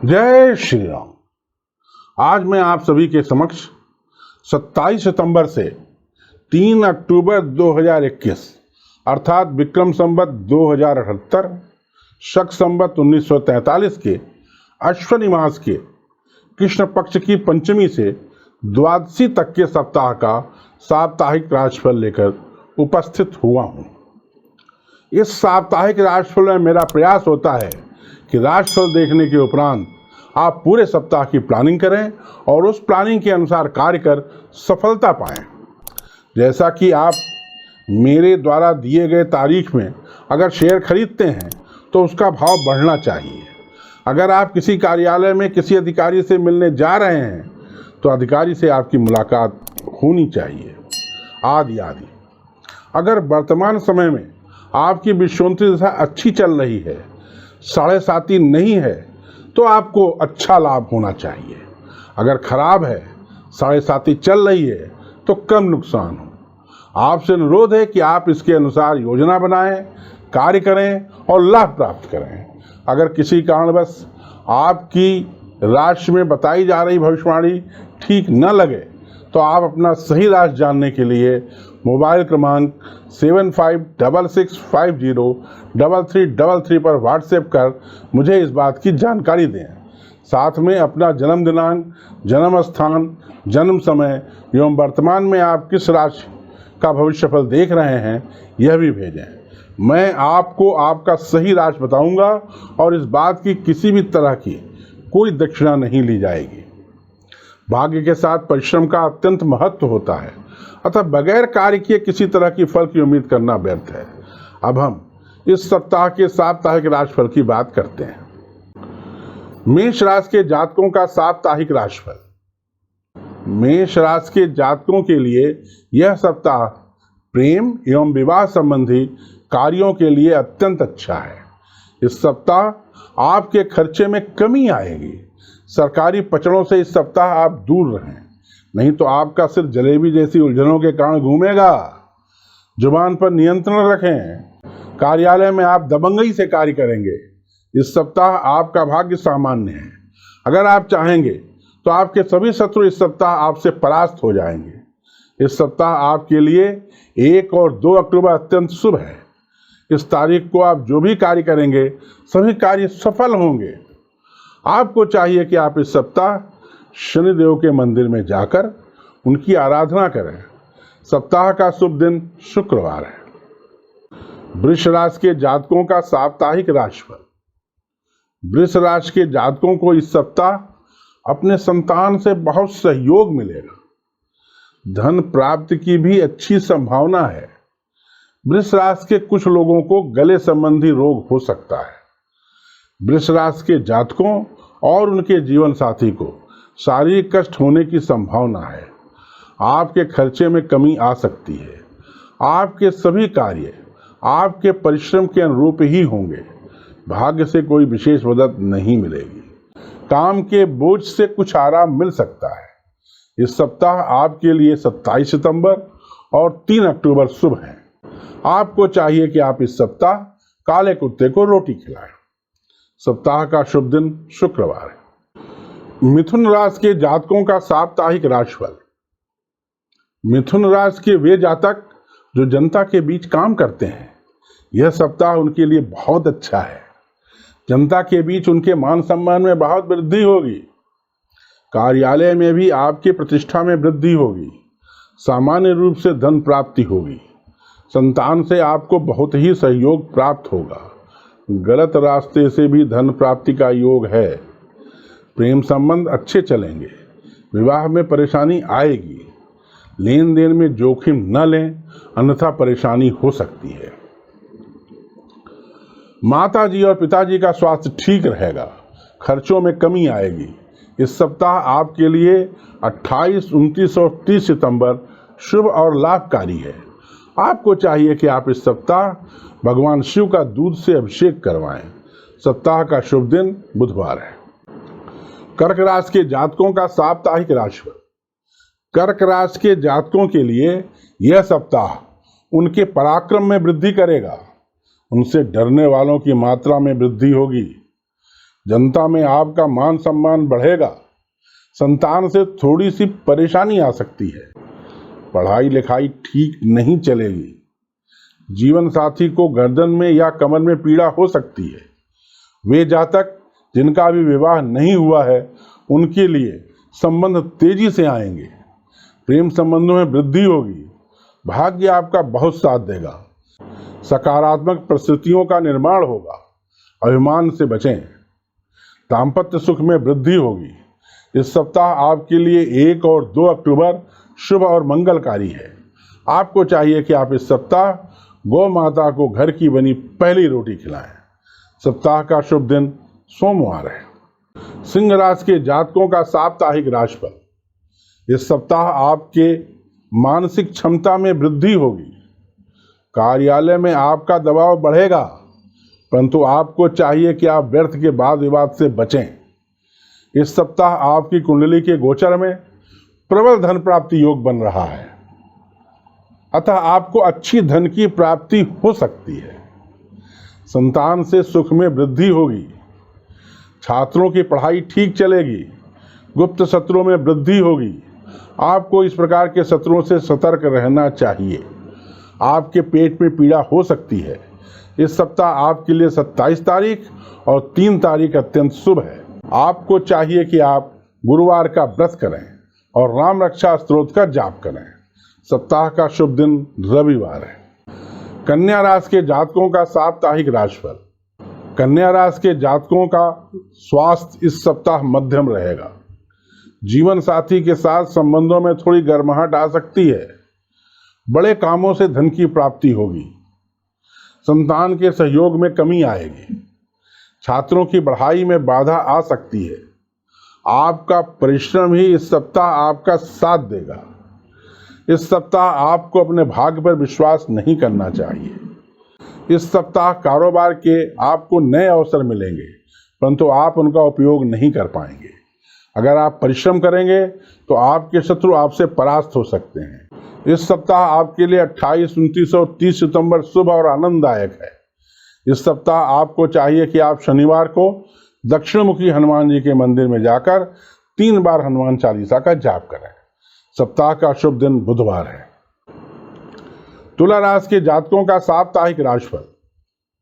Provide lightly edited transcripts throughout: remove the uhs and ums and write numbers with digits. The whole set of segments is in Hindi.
जय श्री राम। आज मैं आप सभी के समक्ष 27 सितंबर से 3 अक्टूबर 2021 अर्थात विक्रम संवत 2078 शक संवत 1943 के अश्विनी मास के कृष्ण पक्ष की पंचमी से द्वादशी तक के सप्ताह का साप्ताहिक राशिफल लेकर उपस्थित हुआ हूँ। इस साप्ताहिक राशिफल में मेरा प्रयास होता है कि राशिफल देखने के उपरांत आप पूरे सप्ताह की प्लानिंग करें और उस प्लानिंग के अनुसार कार्य कर सफलता पाएं। जैसा कि आप मेरे द्वारा दिए गए तारीख में अगर शेयर खरीदते हैं तो उसका भाव बढ़ना चाहिए। अगर आप किसी कार्यालय में किसी अधिकारी से मिलने जा रहे हैं तो अधिकारी से आपकी मुलाकात होनी चाहिए, आदि आदि। अगर वर्तमान समय में आपकी विश्वोन्नति दशा अच्छी चल रही है, 7.5 नहीं है, तो आपको अच्छा लाभ होना चाहिए। अगर खराब है, 7.5 चल रही है, तो कम नुकसान हो। आपसे अनुरोध है कि आप इसके अनुसार योजना बनाएं, कार्य करें और लाभ प्राप्त करें। अगर किसी कारणवश आपकी राशि में बताई जा रही भविष्यवाणी ठीक न लगे तो आप अपना सही राशि जानने के लिए मोबाइल क्रमांक 7566503333 पर व्हाट्सएप कर मुझे इस बात की जानकारी दें। साथ में अपना जन्म दिनांक, जन्म स्थान, जन्म समय एवं वर्तमान में आप किस राशि का भविष्यफल देख रहे हैं यह भी भेजें। मैं आपको आपका सही राशि बताऊंगा और इस बात की किसी भी तरह की कोई दक्षिणा नहीं ली जाएगी। भाग्य के साथ परिश्रम का अत्यंत महत्व होता है, अतः बगैर कार्य किए किसी तरह की फल की उम्मीद करना व्यर्थ है। अब हम इस सप्ताह के साप्ताहिक राशिफल की बात करते हैं। मेष राशि के जातकों का साप्ताहिक राशिफल। मेष राशि के जातकों के लिए यह सप्ताह प्रेम एवं विवाह संबंधी कार्यों के लिए अत्यंत अच्छा है। इस सप्ताह आपके खर्चे में कमी आएगी। सरकारी पचड़ों से इस सप्ताह आप दूर रहें, नहीं तो आपका सिर जलेबी जैसी उलझनों के कारण घूमेगा। जुबान पर नियंत्रण रखें। कार्यालय में आप दबंगई से कार्य करेंगे। इस सप्ताह आपका भाग्य सामान्य है। अगर आप चाहेंगे तो आपके सभी शत्रु इस सप्ताह आपसे परास्त हो जाएंगे। इस सप्ताह आपके लिए 1 और 2 अक्टूबर अत्यंत शुभ है। इस तारीख को आप जो भी कार्य करेंगे सभी कार्य सफल होंगे। आपको चाहिए कि आप इस सप्ताह शनिदेव के मंदिर में जाकर उनकी आराधना करें। सप्ताह का शुभ दिन शुक्रवार है। वृष राशि के जातकों का साप्ताहिक राशिफल। वृष राशि के जातकों को इस सप्ताह अपने संतान से बहुत सहयोग मिलेगा। धन प्राप्ति की भी अच्छी संभावना है। वृष राशि के कुछ लोगों को गले संबंधी रोग हो सकता है। वृष राशि के जातकों और उनके जीवन साथी को शारीरिक कष्ट होने की संभावना है। आपके खर्चे में कमी आ सकती है। आपके सभी कार्य आपके परिश्रम के अनुरूप ही होंगे। भाग्य से कोई विशेष मदद नहीं मिलेगी। काम के बोझ से कुछ आराम मिल सकता है। इस सप्ताह आपके लिए 27 सितंबर और 3 अक्टूबर शुभ हैं। आपको चाहिए कि आप इस सप्ताह काले कुत्ते को रोटी खिलाएं। सप्ताह का शुभ दिन शुक्रवार है। मिथुन राशि के जातकों का साप्ताहिक राशिफल। मिथुन राशि के वे जातक जो जनता के बीच काम करते हैं, यह सप्ताह उनके लिए बहुत अच्छा है। जनता के बीच उनके मान सम्मान में बहुत वृद्धि होगी। कार्यालय में भी आपकी प्रतिष्ठा में वृद्धि होगी। सामान्य रूप से धन प्राप्ति होगी। संतान से आपको बहुत ही सहयोग प्राप्त होगा। गलत रास्ते से भी धन प्राप्ति का योग है। प्रेम संबंध अच्छे चलेंगे। विवाह में परेशानी आएगी। लेन देन में जोखिम न लें, अन्यथा परेशानी हो सकती है। माताजी और पिताजी का स्वास्थ्य ठीक रहेगा। खर्चों में कमी आएगी। इस सप्ताह आपके लिए 28, 29 और 30 सितंबर शुभ और लाभकारी है। आपको चाहिए कि आप इस सप्ताह भगवान शिव का दूध से अभिषेक करवाएं। सप्ताह का शुभ दिन बुधवार है। कर्क राशि के जातकों का साप्ताहिक राशिफल। कर्क राशि के जातकों के लिए यह सप्ताह उनके पराक्रम में वृद्धि करेगा। उनसे डरने वालों की मात्रा में वृद्धि होगी। जनता में आपका मान सम्मान बढ़ेगा। संतान से थोड़ी सी परेशानी आ सकती है। पढ़ाई लिखाई ठीक नहीं चलेगी। जीवन साथी को गर्दन में या कमर में पीड़ा हो सकती है। वे जातक जिनका अभी विवाह नहीं हुआ है उनके लिए संबंध तेजी से आएंगे। प्रेम संबंधों में वृद्धि होगी। भाग्य आपका बहुत साथ देगा। सकारात्मक परिस्थितियों का निर्माण होगा। अभिमान से बचें। दाम्पत्य सुख में वृद्धि होगी। इस सप्ताह आपके लिए 1 और 2 अक्टूबर शुभ और मंगलकारी है। आपको चाहिए कि आप इस सप्ताह गौ माता को घर की बनी पहली रोटी खिलाएं। सप्ताह का शुभ दिन सोमवार है। सिंह राशि के जातकों का साप्ताहिक राशिफल। इस सप्ताह आपके मानसिक क्षमता में वृद्धि होगी। कार्यालय में आपका दबाव बढ़ेगा, परंतु आपको चाहिए कि आप व्यर्थ के वाद विवाद से बचें। इस सप्ताह आपकी कुंडली के गोचर में प्रबल धन प्राप्ति योग बन रहा है, अतः आपको अच्छी धन की प्राप्ति हो सकती है। संतान से सुख में वृद्धि होगी। छात्रों की पढ़ाई ठीक चलेगी। गुप्त शत्रुओं में वृद्धि होगी। आपको इस प्रकार के शत्रुओं से सतर्क रहना चाहिए। आपके पेट में पीड़ा हो सकती है। इस सप्ताह आपके लिए 27 तारीख और 3 तारीख अत्यंत शुभ है। आपको चाहिए कि आप गुरुवार का व्रत करें और राम रक्षा स्तोत्र का जाप करें। सप्ताह का शुभ दिन रविवार है। कन्या राशि के जातकों का साप्ताहिक राशिफल। कन्या राशि के जातकों का स्वास्थ्य इस सप्ताह मध्यम रहेगा। जीवन साथी के साथ संबंधों में थोड़ी गर्माहट आ सकती है। बड़े कामों से धन की प्राप्ति होगी। संतान के सहयोग में कमी आएगी। छात्रों की पढ़ाई में बाधा आ सकती है। आपका परिश्रम ही इस सप्ताह आपका साथ देगा। इस सप्ताह आपको अपने भाग्य पर विश्वास नहीं करना चाहिए। इस सप्ताह कारोबार के आपको नए अवसर मिलेंगे, परंतु आप उनका उपयोग नहीं कर पाएंगे। अगर आप परिश्रम करेंगे तो आपके शत्रु आपसे परास्त हो सकते हैं। इस सप्ताह आपके लिए 28, 29 और 30 सितंबर शुभ और आनंददायक है। इस सप्ताह आपको चाहिए कि आप शनिवार को दक्षिणमुखी हनुमान जी के मंदिर में जाकर 3 बार हनुमान चालीसा का जाप करें। सप्ताह का शुभ दिन बुधवार है। तुला राशि के जातकों का साप्ताहिक राशिफल।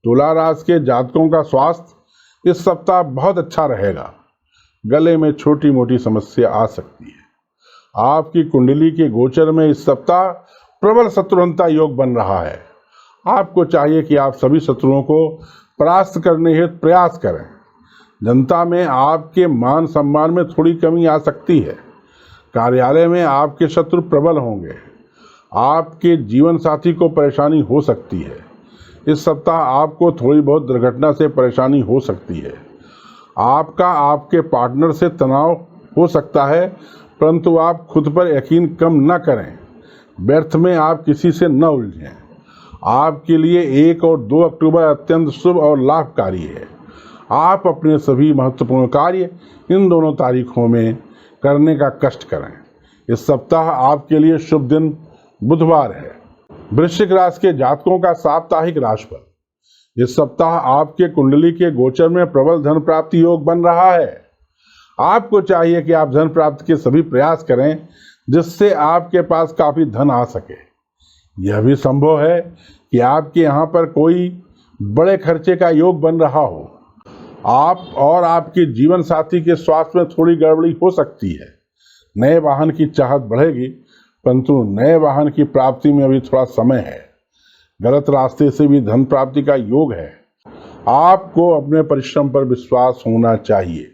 तुला राशि के जातकों का स्वास्थ्य इस सप्ताह बहुत अच्छा रहेगा। गले में छोटी मोटी समस्या आ सकती है। आपकी कुंडली के गोचर में इस सप्ताह प्रबल शत्रुघ्नता योग बन रहा है। आपको चाहिए कि आप सभी शत्रुओं को परास्त करने हेतु प्रयास करें। जनता में आपके मान सम्मान में थोड़ी कमी आ सकती है। कार्यालय में आपके शत्रु प्रबल होंगे। आपके जीवन साथी को परेशानी हो सकती है। इस सप्ताह आपको थोड़ी बहुत दुर्घटना से परेशानी हो सकती है। आपका आपके पार्टनर से तनाव हो सकता है, परंतु आप खुद पर यकीन कम न करें। व्यर्थ में आप किसी से न उलझें। आपके लिए 1 और 2 अक्टूबर अत्यंत शुभ और लाभकारी है। आप अपने सभी महत्वपूर्ण कार्य इन दोनों तारीखों में करने का कष्ट करें। इस सप्ताह आपके लिए शुभ दिन बुधवार है। वृश्चिक राशि के जातकों का साप्ताहिक राशिफल। इस सप्ताह आपके कुंडली के गोचर में प्रबल धन प्राप्ति योग बन रहा है। आपको चाहिए कि आप धन प्राप्ति के सभी प्रयास करें, जिससे आपके पास काफी धन आ सके। यह भी संभव है कि आपके यहाँ पर कोई बड़े खर्चे का योग बन रहा हो। आप और आपके जीवन साथी के स्वास्थ्य में थोड़ी गड़बड़ी हो सकती है। नए वाहन की चाहत बढ़ेगी, परंतु नए वाहन की प्राप्ति में अभी थोड़ा समय है। गलत रास्ते से भी धन प्राप्ति का योग है। आपको अपने परिश्रम पर विश्वास होना चाहिए।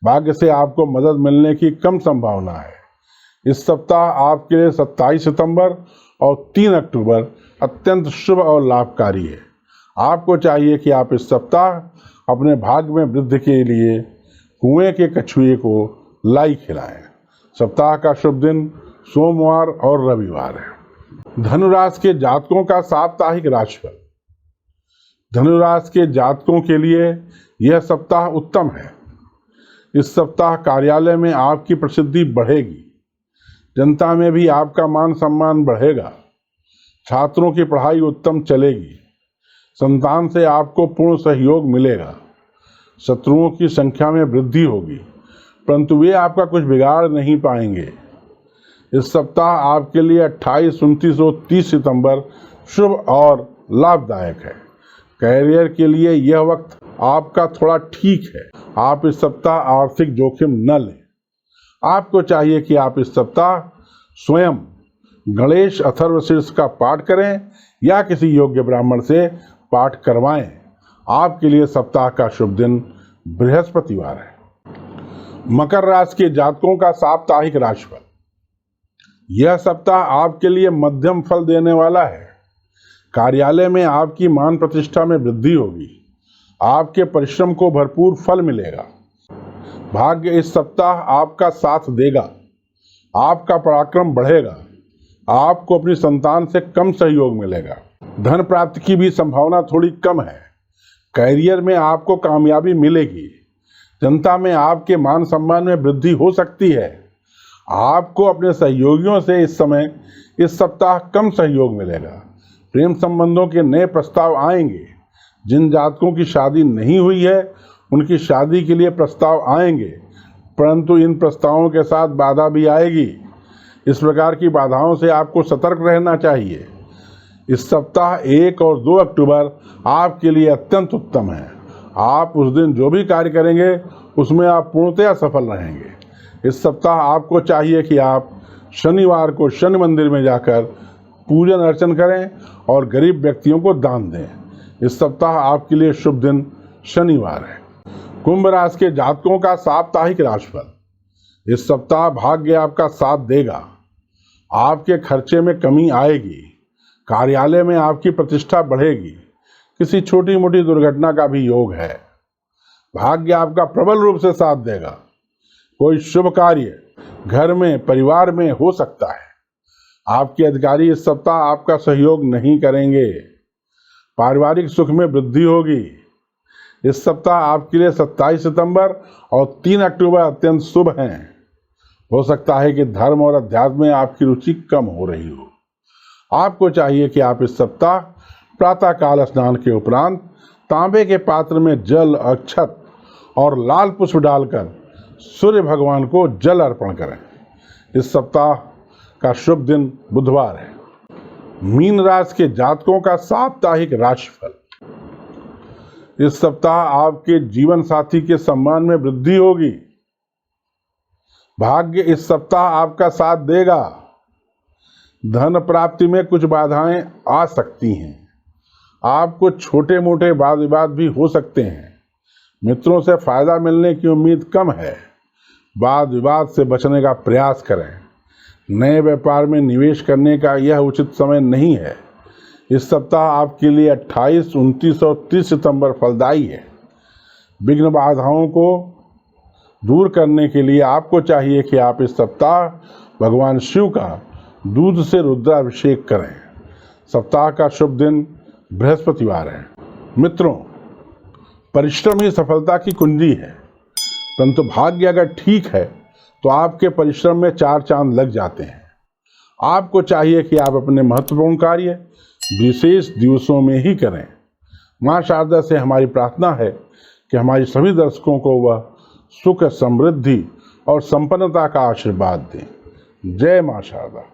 भाग्य से आपको मदद मिलने की कम संभावना है। इस सप्ताह आपके लिए 27 सितंबर और 3 अक्टूबर अत्यंत शुभ और लाभकारी है। आपको चाहिए कि आप इस सप्ताह अपने भाग्य में वृद्धि के लिए कुएं के कछुए को लाई खिलाएं। सप्ताह का शुभ दिन सोमवार और रविवार है। धनुराशि के जातकों का साप्ताहिक राशिफल। धनुराशि के जातकों के लिए यह सप्ताह उत्तम है। इस सप्ताह कार्यालय में आपकी प्रसिद्धि बढ़ेगी। जनता में भी आपका मान सम्मान बढ़ेगा। छात्रों की पढ़ाई उत्तम चलेगी। संतान से आपको पूर्ण सहयोग मिलेगा। शत्रुओं की संख्या में वृद्धि होगी, परंतु वे आपका कुछ बिगाड़ नहीं पाएंगे। इस सप्ताह आपके लिए 28, 29 और 30 सितंबर शुभ और लाभदायक है। कैरियर के लिए यह वक्त आपका थोड़ा ठीक है। आप इस सप्ताह आर्थिक जोखिम न लें। आपको चाहिए कि आप इस सप्ताह स्वयं गणेश अथर्वशीर्ष का पाठ करें या किसी योग्य ब्राह्मण से पाठ करवाएं। आपके लिए सप्ताह का शुभ दिन बृहस्पतिवार है। मकर राशि के जातकों का साप्ताहिक राशिफल। यह सप्ताह आपके लिए मध्यम फल देने वाला है। कार्यालय में आपकी मान प्रतिष्ठा में वृद्धि होगी। आपके परिश्रम को भरपूर फल मिलेगा। भाग्य इस सप्ताह आपका साथ देगा। आपका पराक्रम बढ़ेगा। आपको अपनी संतान से कम सहयोग मिलेगा। धन प्राप्ति की भी संभावना थोड़ी कम है। कैरियर में आपको कामयाबी मिलेगी। जनता में आपके मान सम्मान में वृद्धि हो सकती है। आपको अपने सहयोगियों से इस सप्ताह कम सहयोग मिलेगा। प्रेम संबंधों के नए प्रस्ताव आएंगे। जिन जातकों की शादी नहीं हुई है उनकी शादी के लिए प्रस्ताव आएंगे, परंतु इन प्रस्तावों के साथ बाधा भी आएगी। इस प्रकार की बाधाओं से आपको सतर्क रहना चाहिए। इस सप्ताह 1 और 2 अक्टूबर आपके लिए अत्यंत उत्तम है। आप उस दिन जो भी कार्य करेंगे उसमें आप पूर्णतया सफल रहेंगे। इस सप्ताह आपको चाहिए कि आप शनिवार को शनि मंदिर में जाकर पूजन अर्चन करें और गरीब व्यक्तियों को दान दें। इस सप्ताह आपके लिए शुभ दिन शनिवार है। कुंभ राशि के जातकों का साप्ताहिक राशिफल। इस सप्ताह भाग्य आपका साथ देगा। आपके खर्चे में कमी आएगी। कार्यालय में आपकी प्रतिष्ठा बढ़ेगी। किसी छोटी मोटी दुर्घटना का भी योग है। भाग्य आपका प्रबल रूप से साथ देगा। कोई शुभ कार्य घर में परिवार में हो सकता है। आपके अधिकारी इस सप्ताह आपका सहयोग नहीं करेंगे। पारिवारिक सुख में वृद्धि होगी। इस सप्ताह आपके लिए 27 सितंबर और 3 अक्टूबर अत्यंत शुभ हैं। हो सकता है कि धर्म और अध्यात्म में आपकी रुचि कम हो रही हो। आपको चाहिए कि आप इस सप्ताह प्रातःकाल स्नान के उपरांत तांबे के पात्र में जल, अक्षत और लाल पुष्प डालकर सूर्य भगवान को जल अर्पण करें। इस सप्ताह का शुभ दिन बुधवार है। मीन राशि के जातकों का साप्ताहिक राशिफल। इस सप्ताह आपके जीवन साथी के सम्मान में वृद्धि होगी। भाग्य इस सप्ताह आपका साथ देगा। धन प्राप्ति में कुछ बाधाएं आ सकती हैं। आपको छोटे मोटे वाद विवाद भी हो सकते हैं। मित्रों से फायदा मिलने की उम्मीद कम है। वाद विवाद से बचने का प्रयास करें। नए व्यापार में निवेश करने का यह उचित समय नहीं है। इस सप्ताह आपके लिए 28, 29 और 30 सितंबर फलदायी है। विघ्न बाधाओं को दूर करने के लिए आपको चाहिए कि आप इस सप्ताह भगवान शिव का दूध से रुद्राभिषेक करें। सप्ताह का शुभ दिन बृहस्पतिवार है। मित्रों, परिश्रम ही सफलता की कुंजी है, परंतु भाग्य अगर ठीक है तो आपके परिश्रम में 4 चांद लग जाते हैं। आपको चाहिए कि आप अपने महत्वपूर्ण कार्य विशेष दिवसों में ही करें। माँ शारदा से हमारी प्रार्थना है कि हमारी सभी दर्शकों को वह सुख, समृद्धि और संपन्नता का आशीर्वाद दें। जय माँ शारदा।